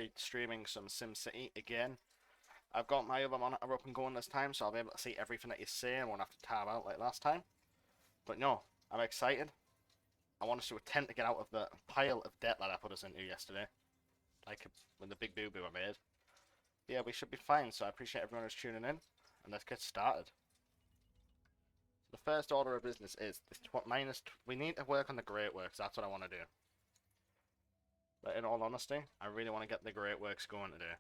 be streaming some SimCity again. I've got my other monitor up and going this time, so I'll be able to see everything that you say and won't have to tab out like last time. But no, I'm excited. I want us to attempt to get out of the pile of debt that I put us into yesterday. Like when the big boo-boo I made. Yeah, we should be fine, so I appreciate everyone who's tuning in. And let's get started. The first order of business is this we need to work on the great works. That's what I want to do. But in all honesty, I really want to get the great works going today.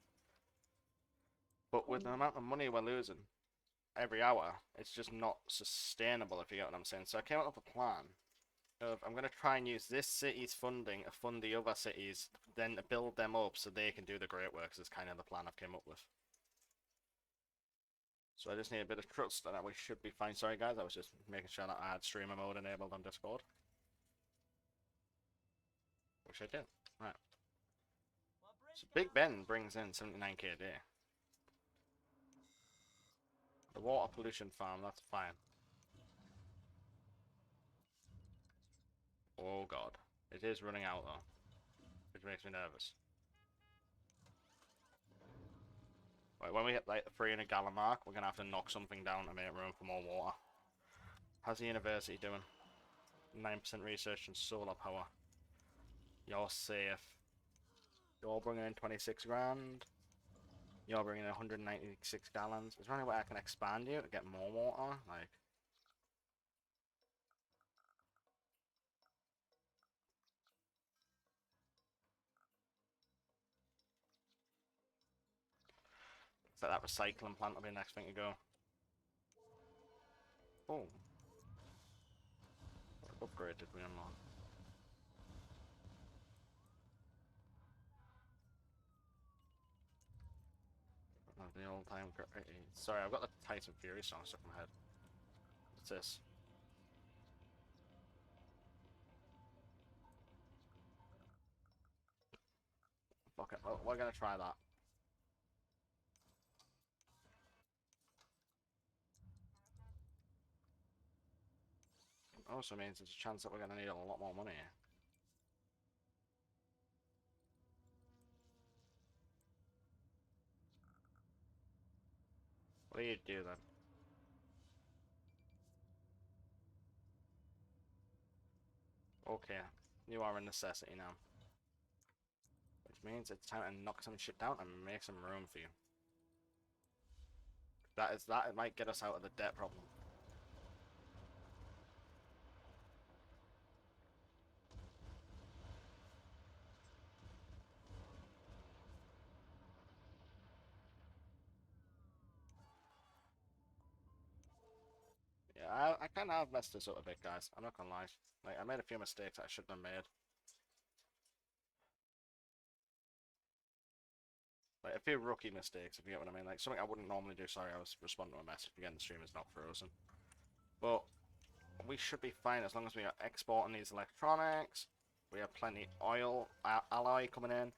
But with the amount of money we're losing every hour, it's just not sustainable, if you get what I'm saying. So I came up with a plan of I'm going to try and use this city's funding to fund the other cities, then to build them up so they can do the great works is kind of the plan I've came up with. So I just need a bit of trust and we should be fine. Sorry guys, I was just making sure that I had streamer mode enabled on Discord. Which I did. Right. So Big Ben brings in 79k a day. The water pollution farm, that's fine. Oh god. It is running out though. Which makes me nervous. Right, when we hit like the 300 gallon mark, we're gonna have to knock something down to make room for more water. How's the university doing? 9% research and solar power. You're safe. You're bringing in 26 grand. You're bringing in 196 gallons. Is there any way I can expand you to get more water? Like, looks like that recycling plant will be the next thing to go. Oh. What upgrade did we unlock? The old time. Sorry, I've got the Titan Fury song stuck in my head. What's this? Fuck it, well, we're gonna try that. Also means there's a chance that we're gonna need a lot more money. What do you do then? Okay, you are a necessity now. Which means it's time to knock some shit down and make some room for you. That it might get us out of the debt problem. Yeah, I kind of have messed this up a bit, guys. I'm not gonna lie. Like, I made a few mistakes I shouldn't have made. Like, a few rookie mistakes, if you get what I mean. Like, something I wouldn't normally do. Sorry, I was responding to a message. Again, the stream is not frozen. But we should be fine as long as we are exporting these electronics. We have plenty oil, alloy coming in.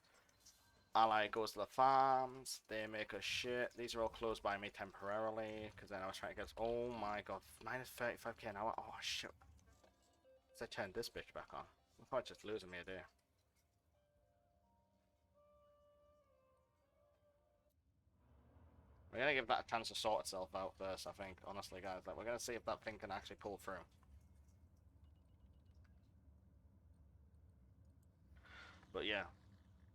Alloy goes to the farms. They make us shit. These are all closed by me temporarily. Because then I was trying to get... Oh my god. Minus 35k an hour. Oh shit. So I turned this bitch back on. I thought just losing me a day. We're gonna give that a chance to sort itself out first, I think. Honestly, guys. Like, we're gonna see if that thing can actually pull through. But yeah.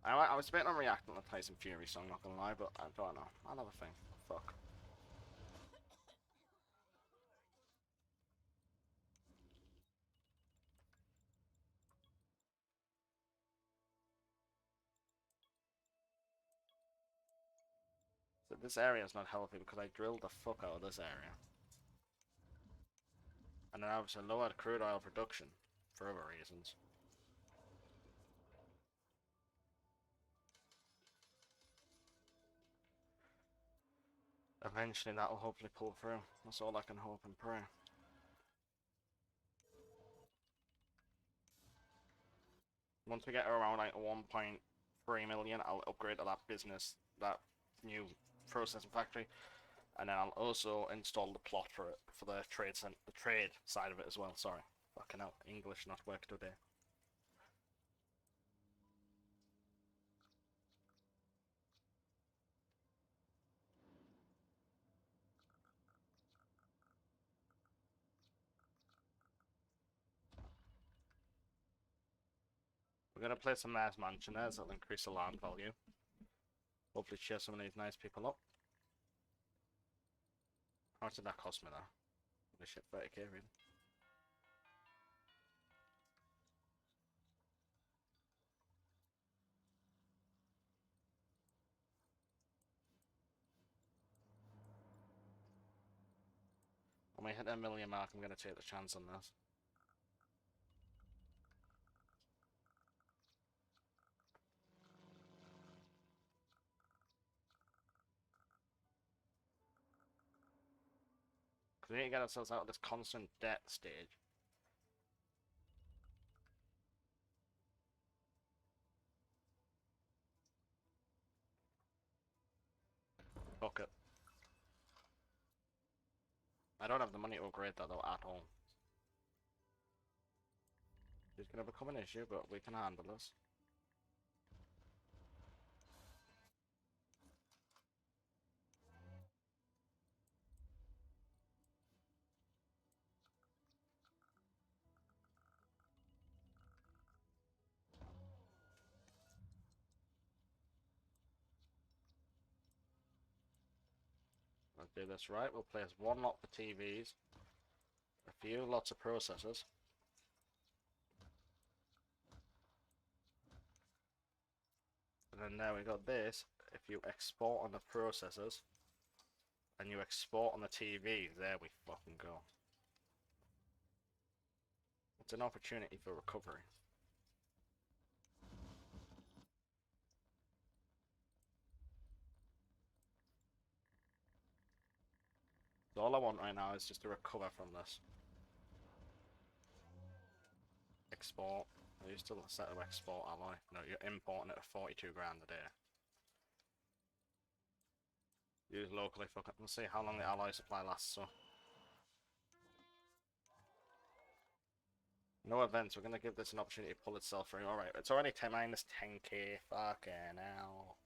I was debating on reacting to the Tyson Fury song, not gonna lie, but I don't know. I'll have a thing. Fuck. So this area is not healthy because I drilled the fuck out of this area. And then obviously lowered crude oil production for other reasons. Eventually that will hopefully pull through. That's all I can hope and pray. Once we get around like 1.3 million, I'll upgrade to that business, that new processing factory. And then I'll also install the plot for it, for the trade side of it as well. Sorry. Fucking hell, English not work today. gonna place a nice mansion there, so it'll increase the land value. Hopefully cheer some of these nice people up. How much did that cost me though? Holy shit, 30k really. When we hit a million mark, I'm gonna take the chance on this. Because we need to get ourselves out of this constant debt stage. Fuck it. I don't have the money to upgrade that though at all. It's gonna become an issue, but we can handle this. Let's do this right. We'll place one lot for TVs, a few lots of processors. And then now we got this. If you export on the processors and you export on the TV, there we fucking go. It's an opportunity for recovery. So all I want right now is just to recover from this. Export. Are you still set to export alloy? No, you're importing it at 42 grand a day. Use locally, fuck it. Let's see how long the alloy supply lasts, so. No events, we're gonna give this an opportunity to pull itself through. Alright, it's already 10 minus 10k. Fucking hell.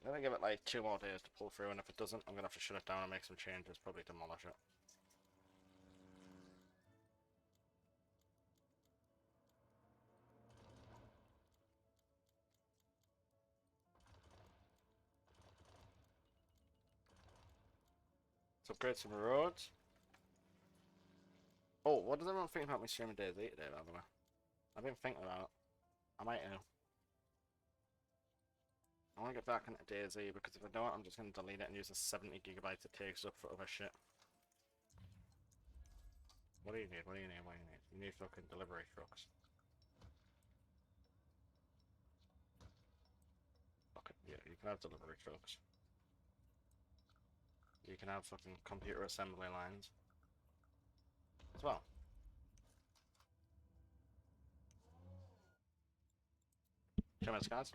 I'm gonna give it like 2 more days to pull through, and if it doesn't, I'm gonna have to shut it down and make some changes, probably demolish it. Let's upgrade some roads. Oh, what does everyone think about me streaming Days 8 today, by the way? I've been thinking about it. I might know. I want to get back into DayZ because if I don't, I'm just going to delete it and use the 70 gigabytes it takes up for other shit. What do you need? What do you need? What do you need? You need fucking delivery trucks. Okay, yeah, you can have delivery trucks. You can have fucking computer assembly lines as well. Show me the guys.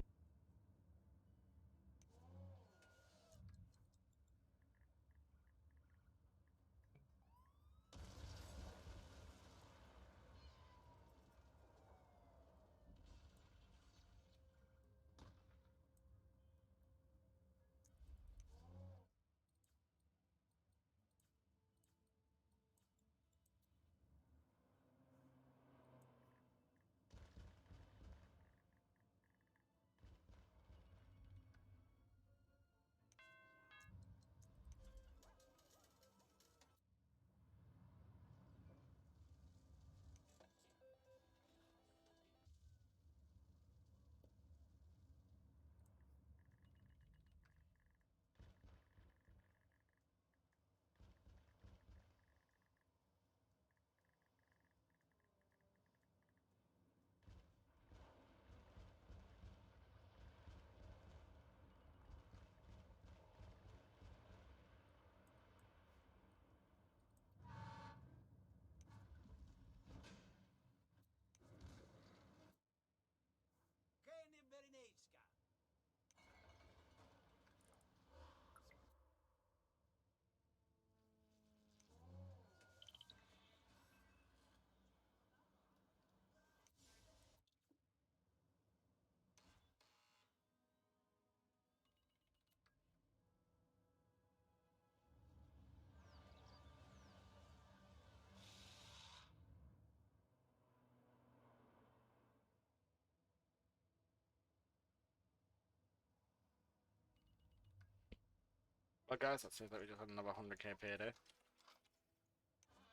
Well guys, that seems like we just had another 100k payday.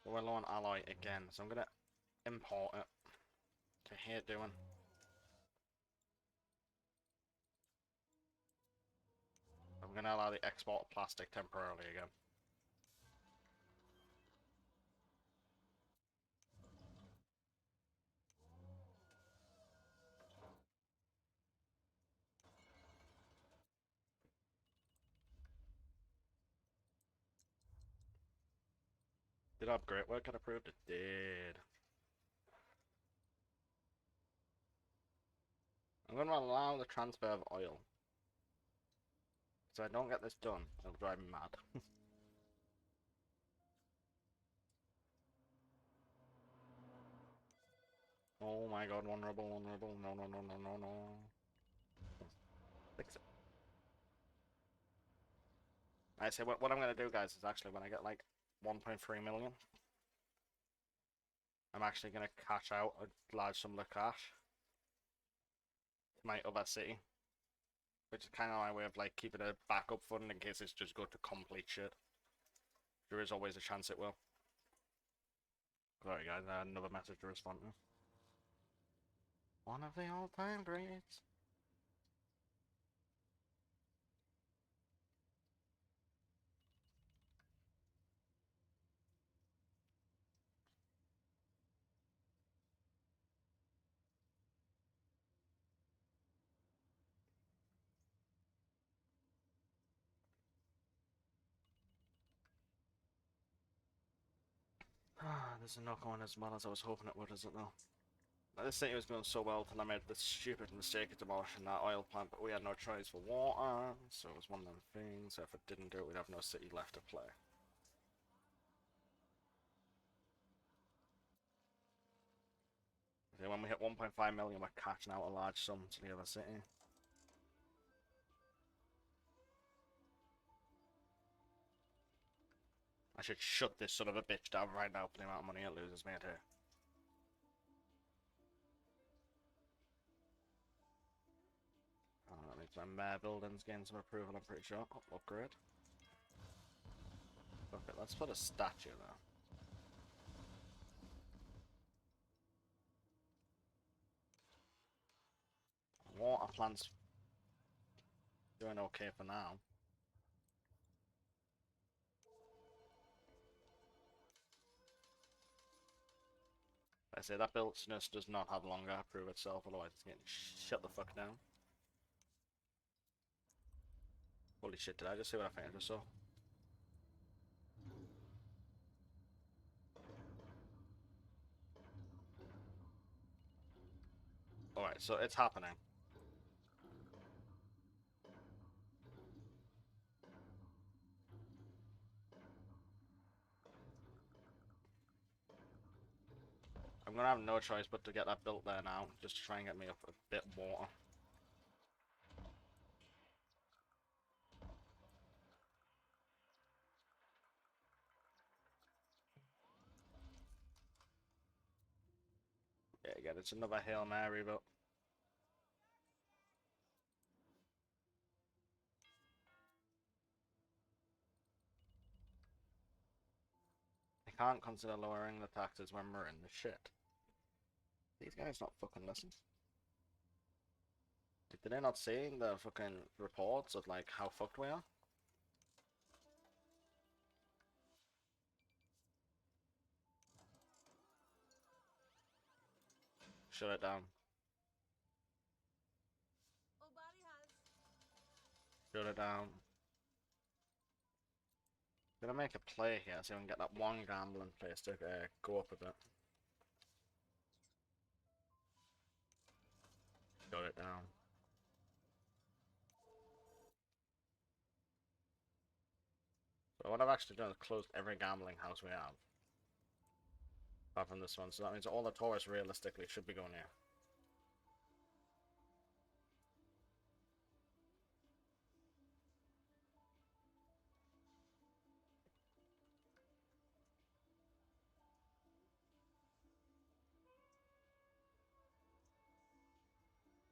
We're low on alloy again, so I'm gonna import it. I hate doing. I'm gonna allow the export of plastic temporarily again. Did I have great work get approved? It did. I'm gonna allow the transfer of oil. So I don't get this done, it'll drive me mad. Oh my god, vulnerable, vulnerable, no, no, no, no, no, no. Fix it. I say, what I'm gonna do, guys, is actually when I get like 1.3 million, I'm actually gonna cash out a large sum of cash to my other city. Which is kind of my way of like keeping a backup fund in case it's just go to complete shit. There is always a chance it will. Sorry guys, I had another message to respond to. One of the all-time greats. This is not going as well as I was hoping it would, is it though? This city was going so well till I made the stupid mistake of demolishing that oil plant, but we had no choice for water, so it was one of them things. If it didn't do it, we'd have no city left to play. So when we hit 1.5 million, we're cashing out a large sum to the other city. I should shut this son of a bitch down right now for the amount of money it loses made here. That means my mayor building's getting some approval, I'm pretty sure. Oh, upgrade. Okay, let's put a statue there. Water plants doing okay for now. I say that business does not have longer prove itself, otherwise it's getting shut the fuck down. Holy shit, did I just see what I think I just saw? Alright, so it's happening. I'm gonna have no choice but to get that built there now, just to try and get me up a bit water. Yeah, again, it's another Hail Mary, but I can't consider lowering the taxes when we're in the shit. These guys not fucking listen. Did they not see the fucking reports of like how fucked we are? Shut it down. Shut it down. Gonna make a play here so we can get that one gambling place to go up a bit. Shut it down. So what I've actually done is closed every gambling house we have. Apart from this one, so that means all the tourists realistically should be going here.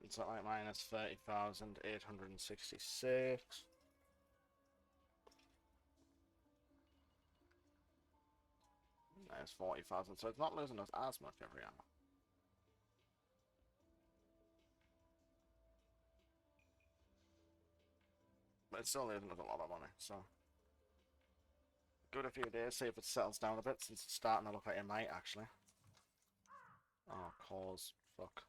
It's not like minus 30,866. minus 40,000, so it's not losing us as much every hour. But it's still losing us a lot of money, so. Give it a few days, see if it settles down a bit, since it's starting to look like it might, actually. Oh, cause. Fuck.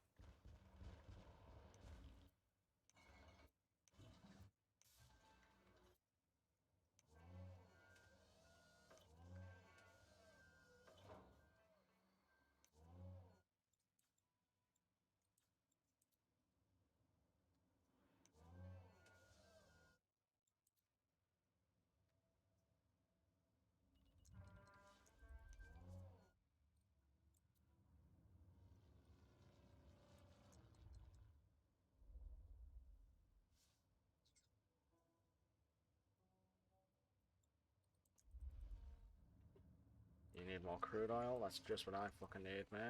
You need more crude oil? That's just what I fucking need, mate.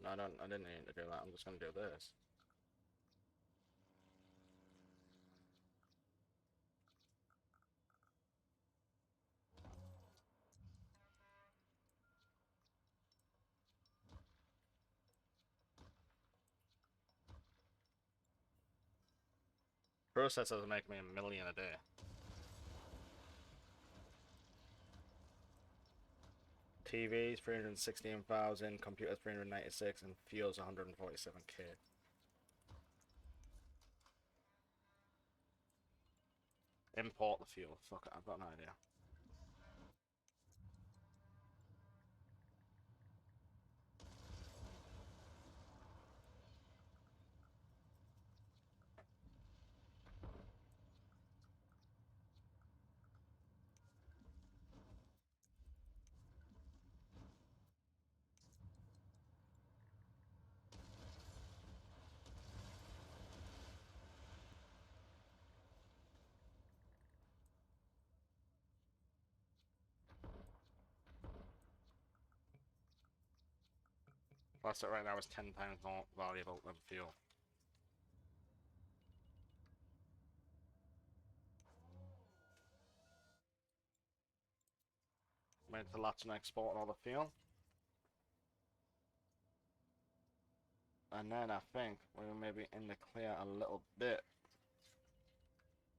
No, I didn't need to do that. I'm just gonna do this. Processors make me $1 million a day. TVs 316,000, computers 396, and fuels 147k. Import the fuel. Fuck it, I've got an idea. Plastic right now is 10 times more valuable than fuel. Wait till that's and export all the fuel. And then I think we're maybe in the clear a little bit.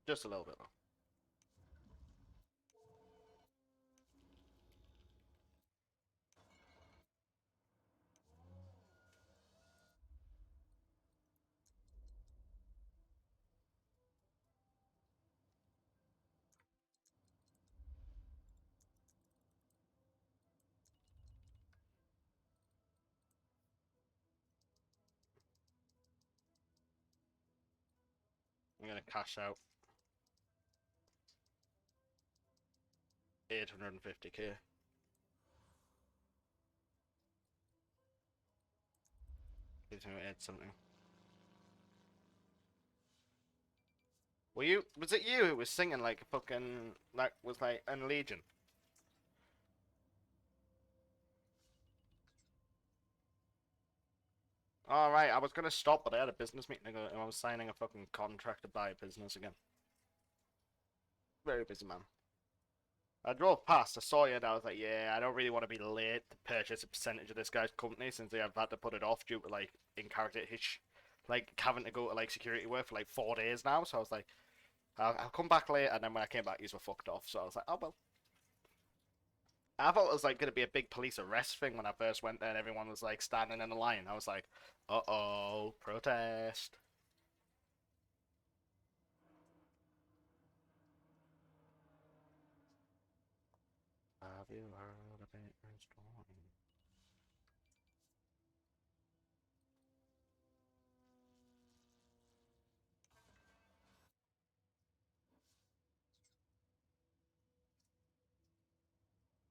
Just a little bit though. I'm gonna cash out 850k. Gives me 8 something. Was it you who was singing like a fucking, like, was like in Legion? Alright, I was gonna stop, but I had a business meeting and I was signing a fucking contract to buy a business again. Very busy, man. I drove past, I saw you, and I was like, yeah, I don't really want to be late to purchase a percentage of this guy's company since they have had to put it off due to, like, in character hitch, like, having to go to, like, security work for, like, 4 days now. So I was like, I'll come back later, and then when I came back, you were fucked off. So I was like, oh, well. I thought it was, like, going to be a big police arrest thing when I first went there, and everyone was, like, standing in a line. I was like, uh-oh, protest. Have you heard of it?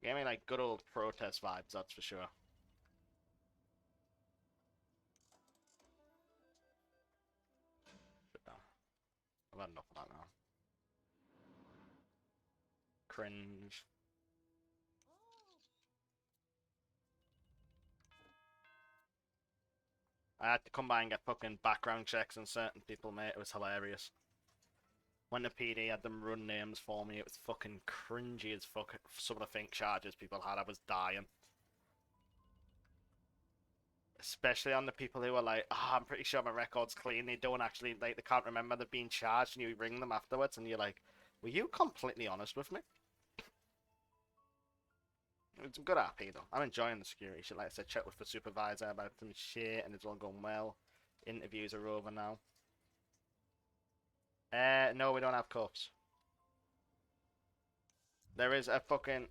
Gave me like good old protest vibes, that's for sure. But no, I've had enough of that now. Cringe. I had to come by and get fucking background checks on certain people, mate. It was hilarious. When the PD had them run names for me, it was fucking cringy as fuck. Some of the think charges people had, I was dying. Especially on the people who were like, "Oh, I'm pretty sure my record's clean." They don't actually like, they can't remember they've been charged, and you ring them afterwards, and you're like, "Were you completely honest with me?" It's a good RP though. I'm enjoying the security shit. Like I said, check with the supervisor about some shit, and it's all going well. Interviews are over now. No, we don't have cuffs. There is a fucking.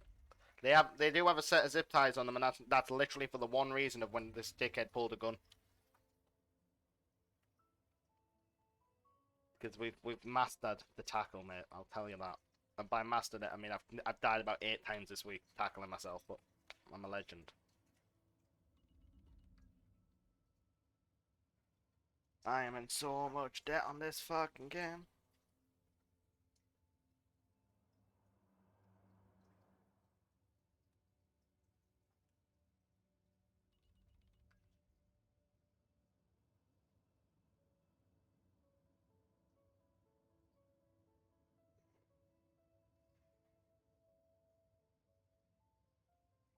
They do have a set of zip ties on them, and that's literally for the one reason of when this dickhead pulled a gun. Because we've mastered the tackle, mate. I'll tell you that. And by mastered it, I mean I've died about 8 times this week tackling myself, but I'm a legend. I am in so much debt on this fucking game.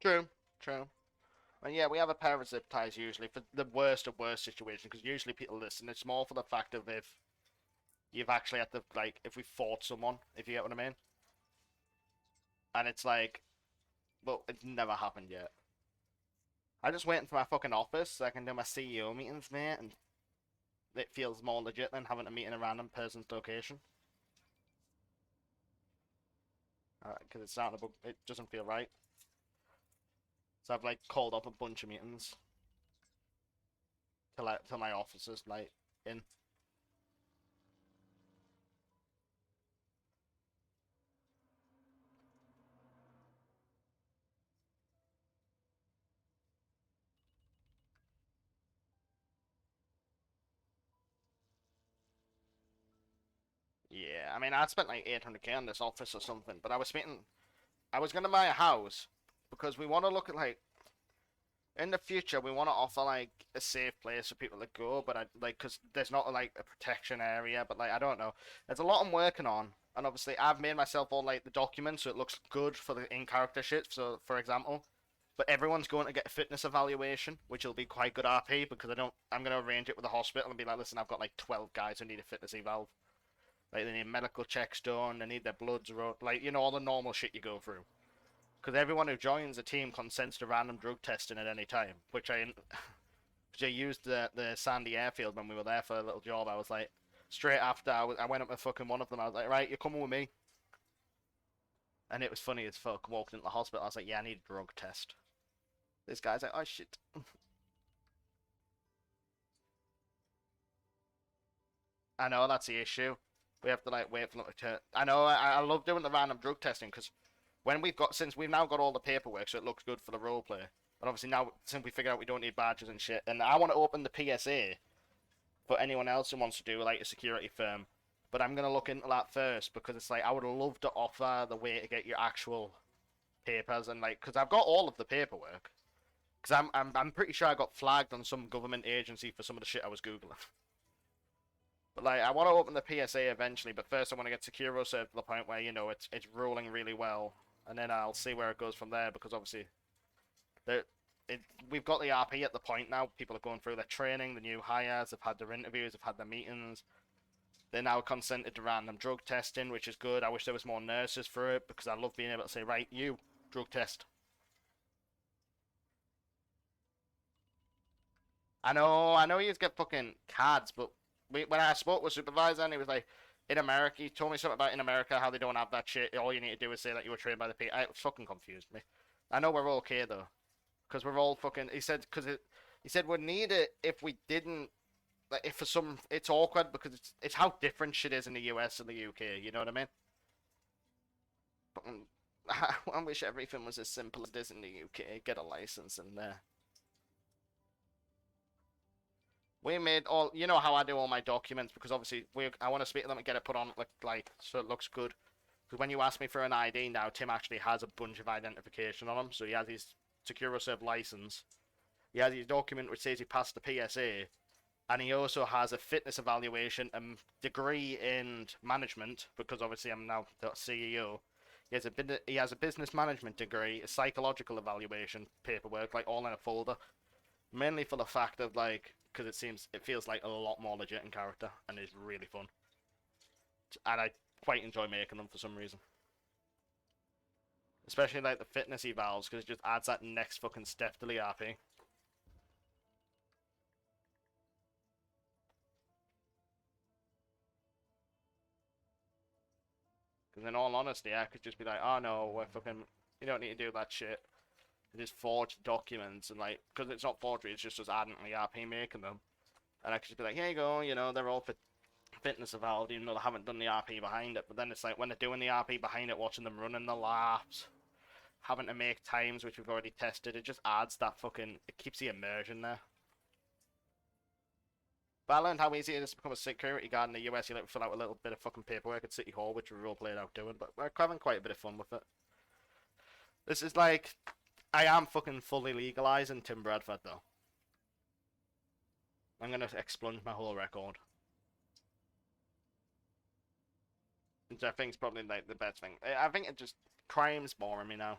True, true. And yeah, we have a pair of zip ties usually for the worst of worst situation because usually people listen. It's more for the fact of if you've actually had to like if we fought someone, if you get what I mean. And it's like, well, it's never happened yet. I'm just waiting for my fucking office so I can do my CEO meetings, mate, and it feels more legit than having to meet in a random person's location. Because it's starting to, it doesn't feel right. So I've like called up a bunch of meetings to my offices, like in. Yeah, I mean, I spent like 800K on this office or something, but I was gonna buy a house because we want to look at like in the future we want to offer like a safe place for people to go, but I like because there's not like a protection area, but like I don't know, there's a lot I'm working on, and obviously I've made myself all like the documents so it looks good for the in character shit. So for example, but everyone's going to get a fitness evaluation, which will be quite good RP because I'm gonna arrange it with the hospital and be like, listen, I've got like 12 guys who need a fitness eval. Like they need medical checks done, they need their bloods wrote, like all the normal shit you go through. Because everyone who joins the team consents to random drug testing at any time, which I used the Sandy airfield when we were there for a little job. I was like, straight after I went up to fucking one of them. I was like, right, you're coming with me. And it was funny as fuck. Walking into the hospital, I was like, yeah, I need a drug test. This guy's like, oh shit. I know that's the issue. We have to like wait for them to turn. I know. I love doing the random drug testing because when since we've now got all the paperwork, so it looks good for the role play. But obviously now since we figured out we don't need badges and shit, and I want to open the PSA for anyone else who wants to do like a security firm. But I'm gonna look into that first because it's like I would love to offer the way to get your actual papers and like because I've got all of the paperwork. Because I'm pretty sure I got flagged on some government agency for some of the shit I was googling. But like, I want to open the PSA eventually, but first I want to get Securo served to the point where it's rolling really well, and then I'll see where it goes from there. Because obviously, there, we've got the RP at the point now. People are going through their training, the new hires, have had their interviews, have had their meetings. They're now consented to random drug testing, which is good. I wish there was more nurses for it because I love being able to say, right, you drug test. I know you get fucking cards, but when I spoke with supervisor and he was like, in America, he told me something about in America how they don't have that shit. All you need to do is say that you were trained by the P. It fucking confused me. I know we're okay though, because we're all fucking. He said he said we'd need it if we didn't. Like if for some, it's awkward because it's how different shit is in the US and the UK. You know what I mean? But, I wish everything was as simple as it is in the UK. Get a license and we made all you know how I do all my documents because obviously I want to speak to them and get it put on like so it looks good. Because when you ask me for an ID now, Tim actually has a bunch of identification on him. So he has his SecuroServe license, he has his document which says he passed the PSA, and he also has a fitness evaluation and degree in management because obviously I'm now the CEO. He has a business management degree, a psychological evaluation paperwork, like all in a folder, mainly for the fact of like because it feels like a lot more legit in character and is really fun, and I quite enjoy making them for some reason. Especially like the fitness evals because it just adds that next fucking step to the RP. Because in all honesty, I could just be like, oh no, we're fucking, you don't need to do that shit. Just forge documents and like, because it's not forgery, it's just us adding the RP making them. And I could just be like, here you go, they're all for fitness evolved, even though they haven't done the RP behind it. But then it's like when they're doing the RP behind it, watching them running the laps, having to make times which we've already tested, it just adds that fucking, it keeps the immersion there. But I learned how easy it is to become a security guard in the US. You like fill out a little bit of fucking paperwork at City Hall, which we've all played out doing, but we're having quite a bit of fun with it. This is like, I am fucking fully legalizing Tim Bradford though. I'm gonna expunge my whole record. Which I think is probably like the best thing. I think it just, crime's boring me now.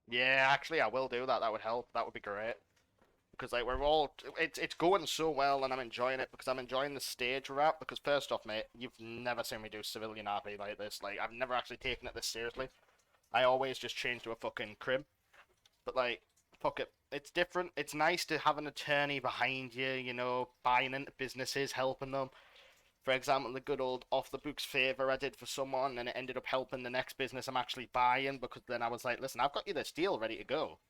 Yeah, actually, I will do that. That would help. That would be great. Because like we're all, it's going so well, and I'm enjoying it because I'm enjoying the stage we're at. Because first off, mate, you've never seen me do civilian RP like this. Like I've never actually taken it this seriously. I always just change to a fucking crib. But like, fuck it, it's different. It's nice to have an attorney behind you. Buying into businesses, helping them. For example, the good old off the books favor I did for someone, and it ended up helping the next business I'm actually buying because then I was like, listen, I've got you this deal ready to go.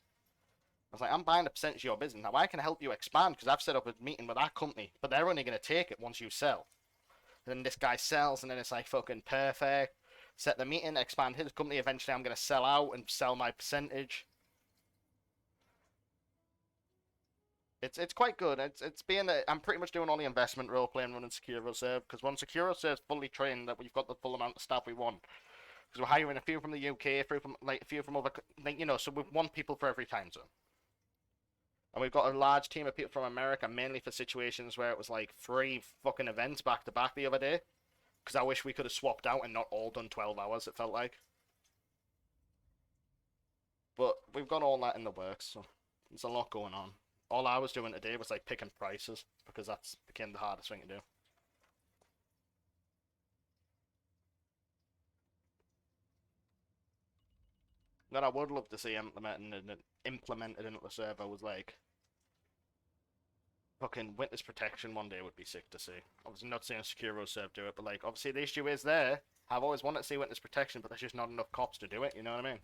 I was like, I'm buying a percentage of your business. Now I can help you expand because I've set up a meeting with that company, but they're only going to take it once you sell. And then this guy sells, and then it's like fucking perfect. Set the meeting, expand his company. Eventually, I'm going to sell out and sell my percentage. It's quite good. It's being I'm pretty much doing all the investment role playing running Secure Reserve because once Secure Reserve's fully trained, that we've got the full amount of staff we want. Because we're hiring a few from the UK, a few from other, so we want people for every time zone. And we've got a large team of people from America, mainly for situations where it was like 3 fucking events back to back the other day. Because I wish we could have swapped out and not all done 12 hours, it felt like. But we've got all that in the works, so there's a lot going on. All I was doing today was like picking prices, because that's became the hardest thing to do. What I would love to see implemented into the server was like fucking witness protection one day would be sick to see. Obviously not seeing a secure serve do it, but like obviously the issue is there. I've always wanted to see witness protection, but there's just not enough cops to do it, you know what I mean?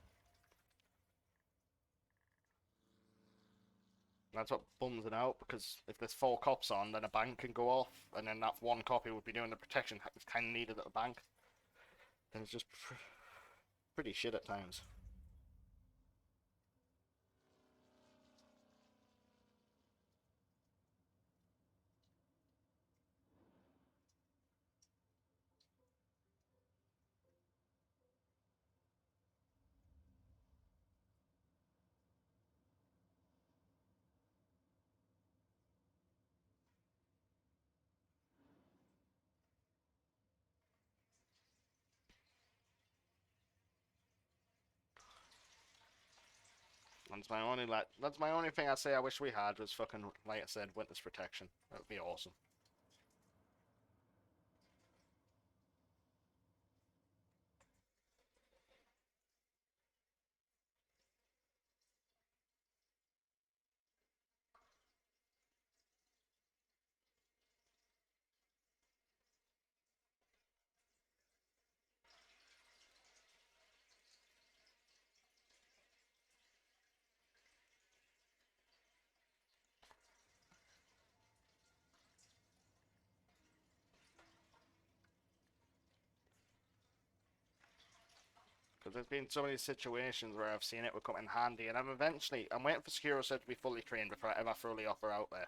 That's what bums it out because if there's 4 cops on, then a bank can go off, and then that one cop who would be doing the protection is kind of needed at the bank. Then it's just pretty shit at times. That's my only thing I say I wish we had was fucking like I said witness protection. That would be awesome. Because there's been so many situations where I've seen it would come in handy, and I'm waiting for Secure Set to be fully trained before I ever fully offer out there.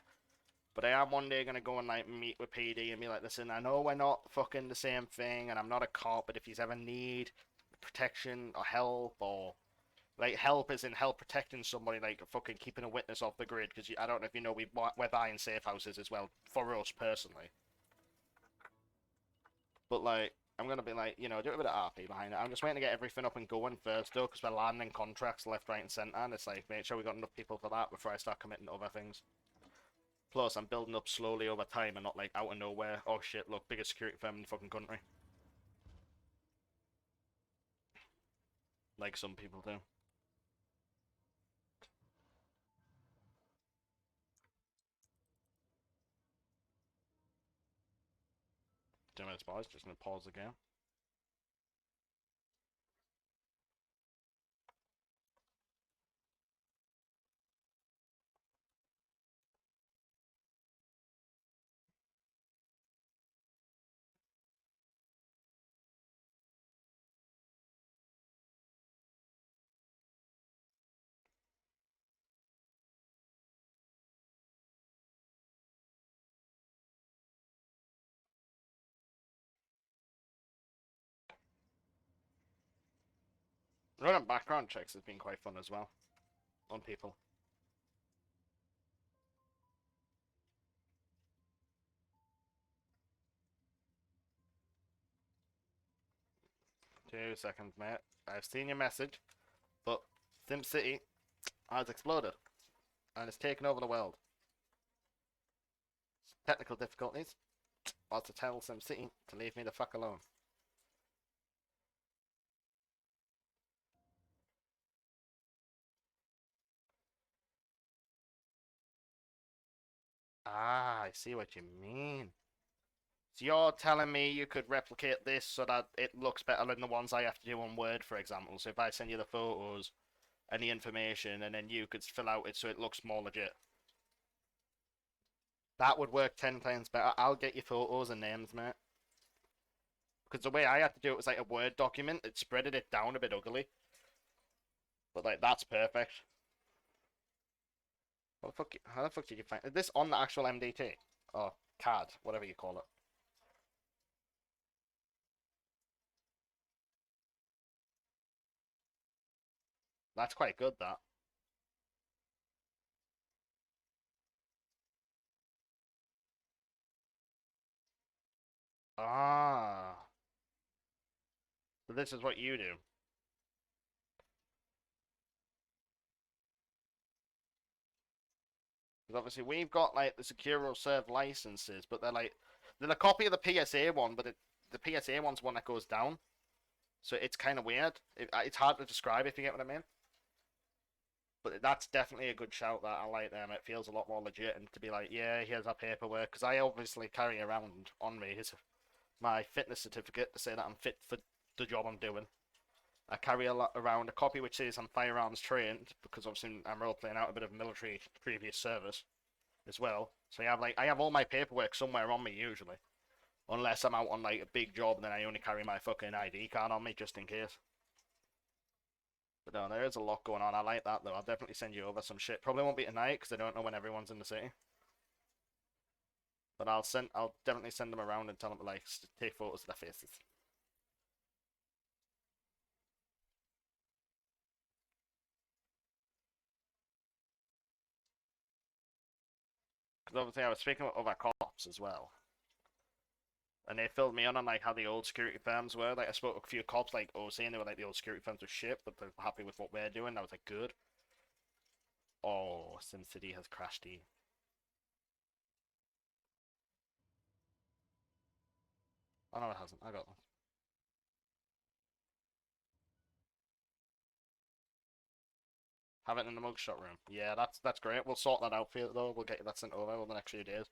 But I am one day going to go and like meet with PD and be like, listen, I know we're not fucking the same thing, and I'm not a cop, but if you ever need protection or help, or like help is in help protecting somebody, like fucking keeping a witness off the grid, because I don't know if you know, we're buying safe houses as well, for us personally. But like, I'm gonna be like, do a bit of RP behind it. I'm just waiting to get everything up and going first, though, because we're landing contracts left, right, and centre, and it's like, make sure we got enough people for that before I start committing to other things. Plus, I'm building up slowly over time and not like out of nowhere. Oh shit, look, biggest security firm in the fucking country. Like some people do. Damn it, boys, just gonna pause again. Running background checks has been quite fun as well. On people. 2 seconds, mate. I've seen your message, but SimCity has exploded and it's taken over the world. Technical difficulties. Or to tell SimCity to leave me the fuck alone. Ah, I see what you mean. So you're telling me you could replicate this so that it looks better than the ones I have to do on Word, for example. So if I send you the photos and the information, and then you could fill out it so it looks more legit. That would work 10 times better. I'll get you photos and names, mate. Because the way I had to do it was like a Word document. It spreaded it down a bit ugly. But like, that's perfect. How the fuck did you find this on the actual MDT? Or CAD, whatever you call it. That's quite good, that. Ah. So this is what you do. Because obviously we've got like the Secure Serve licenses, but they're a copy of the PSA one, but the PSA one's one that goes down. So it's kind of weird. It's hard to describe if you get what I mean. But that's definitely a good shout. That I like them. It feels a lot more legit, and to be like, yeah, here's our paperwork. Because I obviously carry around on me is my fitness certificate to say that I'm fit for the job I'm doing. I carry around a copy which says I'm firearms trained because obviously I'm role playing out a bit of military previous service as well. So I have all my paperwork somewhere on me usually, unless I'm out on like a big job, then I only carry my fucking ID card on me just in case. But no, there is a lot going on. I like that though. I'll definitely send you over some shit. Probably won't be tonight because I don't know when everyone's in the city. But I'll definitely send them around and tell them to like take photos of their faces. Because obviously I was speaking with other cops as well, and they filled me in on like how the old security firms were. Like I spoke to a few cops, like saying they were like the old security firms were shit, but they're happy with what we're doing. I was like, good. Oh, SimCity has crashed. Oh no, it hasn't. I got one. Have it in the mugshot room. Yeah, that's great. We'll sort that out for you though. We'll get you that sent over over the next few days.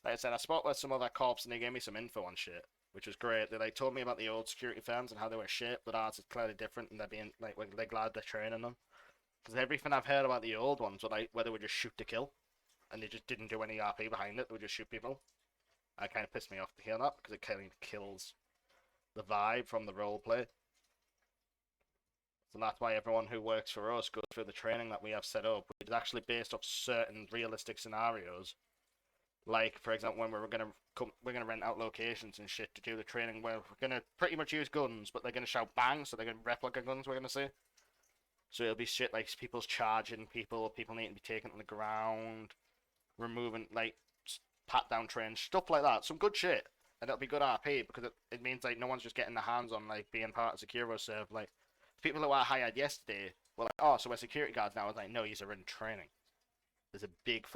Like I said, I spoke with some other cops and they gave me some info on shit, which was great. They like told me about the old security firms and how they were shit, but ours is clearly different, and they're being like they're glad they're training them. Because everything I've heard about the old ones were like where they would just shoot to kill, and they just didn't do any RP behind it. They would just shoot people. That kind of pissed me off to hear that because it kind of kills the vibe from the role play. So that's why everyone who works for us goes through the training that we have set up, which is actually based off certain realistic scenarios. Like, for example, when we're gonna rent out locations and shit to do the training, where we're gonna pretty much use guns, but they're gonna shout bang, so they're gonna replica guns. We're gonna see. So it'll be shit like people's charging people need to be taken on the ground, removing like pat down trains, stuff like that. Some good shit, and it'll be good RP because it means like no one's just getting their hands on like being part of Securo serve. Like people who I hired yesterday were like, oh, so we're security guards now. I was like, no, you're in training. There's a big